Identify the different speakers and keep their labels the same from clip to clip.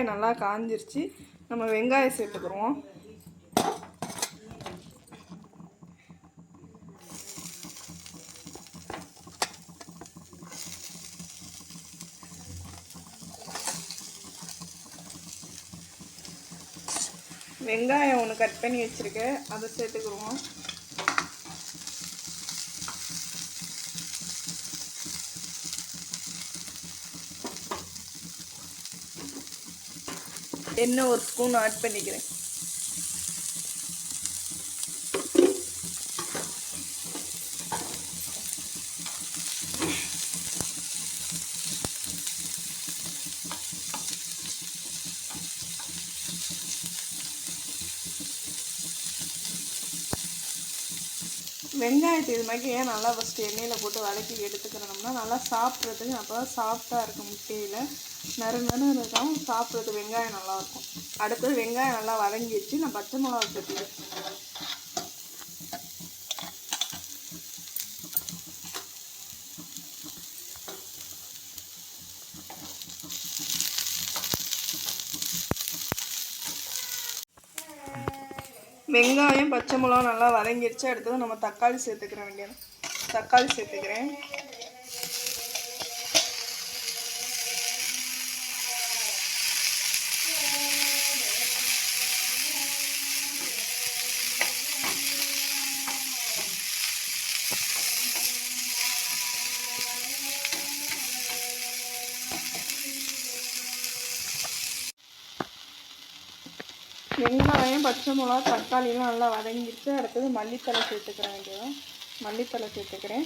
Speaker 1: வெங்காயம் நல்லா காஞ்சிருச்சு. நம்ம வெங்காயம் சேர்த்துக்குருவோம். வெங்காயம் ஒன்று கட் பண்ணி வச்சுருக்கேன், அதை சேர்த்துக்குருவோம். எண்ணெய் ஒரு ஸ்பூன் ஆட் பண்ணிக்கிறேன். வெங்காயத்தை இது மாதிரி ஏன் நல்லா ஃபஸ்ட்டு எண்ணெயில் போட்டு வதக்கி எடுத்துக்கிறோம்னா நல்லா சாப்பிட்றதுக்கு அப்போ தான் சாஃப்டாக இருக்கும். முட்டையில் நறுநறு இருக்காமல் சாப்பிட்றதுக்கு வெங்காயம் நல்லாயிருக்கும். அடுத்தது வெங்காயம் நல்லா வதங்கிடுச்சு. நான் பச்சை மிளகா சேர்த்துக்கிறேன். வெங்காயம் பச்சை மிளகா நல்லா வதங்கிடுச்சு. அடுத்தது நம்ம தக்காளி சேர்த்துக்கிற வேண்டியது. தக்காளி சேர்த்துக்கிறேன். வெங்காயம் பச்சை மிளகா தக்காளிலாம் நல்லா வதங்கிடுச்சு. அடுத்தது மல்லித்தலை சேர்த்துக்கிற வேண்டியதும். மல்லித்தலை சேர்த்துக்கிறேன்.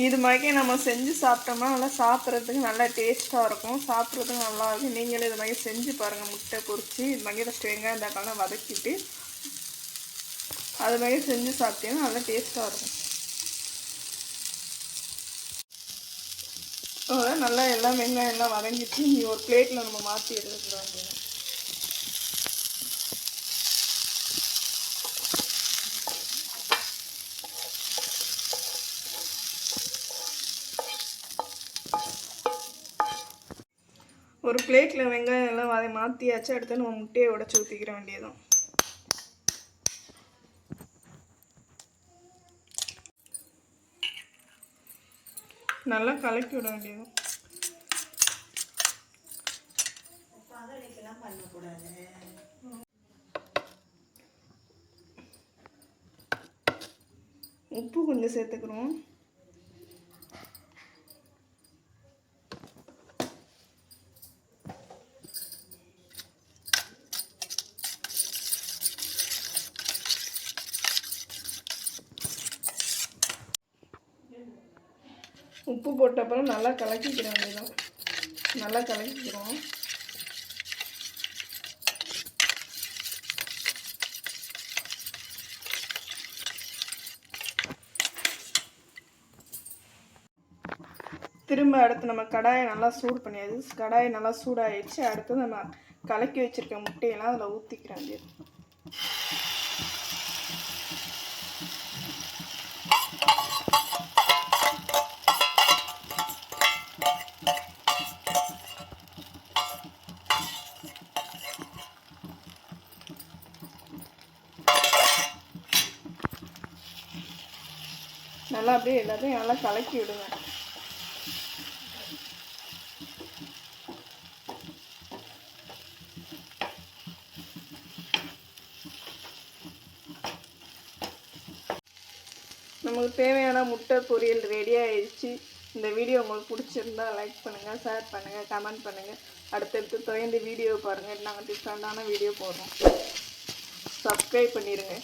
Speaker 1: இது மாதிரி நம்ம செஞ்சு சாப்பிட்டோம்னா நல்லா சாப்பிட்றதுக்கு நல்லா டேஸ்ட்டாக இருக்கும். சாப்பிட்றதுக்கு நல்லா இருக்கும். நீங்களும் இது மாதிரி செஞ்சு பாருங்கள். முட்டை பொரிச்சு இது மாதிரி ஃபஸ்ட்டு வெங்காயம் தக்காளிலாம் வதக்கிட்டு அது மாதிரி செஞ்சு சாப்பிட்டீங்கன்னா நல்லா டேஸ்ட்டாக இருக்கும். நல்லா எல்லாம் வெங்காயம் எல்லாம் வதங்கிட்டு நீ ஒரு பிளேட்டில் நம்ம மாற்றி எடுத்துக்க வேண்டியது. ஒரு பிளேட்டில் வெங்காயம் எல்லாம் மாற்றியாச்சு. அடுத்து நம்ம முட்டையை உடச்சி ஊற்றிக்கிற வேண்டியதும். நல்லா கலக்கி விட வேண்டியது. உப்பு கொஞ்சம் சேர்த்துக்கிறோம். உப்பு போட்ட அப்புறம் நல்லா கலக்கிக்கிற வேண்டியதான். நல்லா கலக்கிக்கிறோம். திரும்ப அடுத்து நம்ம கடாயை நல்லா சூடு பண்ணியாச்சு. கடாயை நல்லா சூடாகிடுச்சு. அடுத்து நம்ம கலக்கி வச்சுருக்க முட்டையெல்லாம் அதில் ஊற்றிக்கிற வேண்டியது. நல்லா அப்படியே எல்லாத்தையும் நல்லா கலக்கி விடுங்க. நமக்கு தேவையான முட்டை பொரியல் ரெடி ஆயிடுச்சு. இந்த வீடியோ உங்களுக்கு பிடிச்சிருந்தா லைக் பண்ணுங்கள், ஷேர் பண்ணுங்கள், கமெண்ட் பண்ணுங்கள். அடுத்தடுத்து தொடர்ந்து வீடியோ பாருங்கள். நாங்கள் டிஃப்ரெண்டான வீடியோ போடுறோம். சப்ஸ்கிரைப் பண்ணிடுங்க.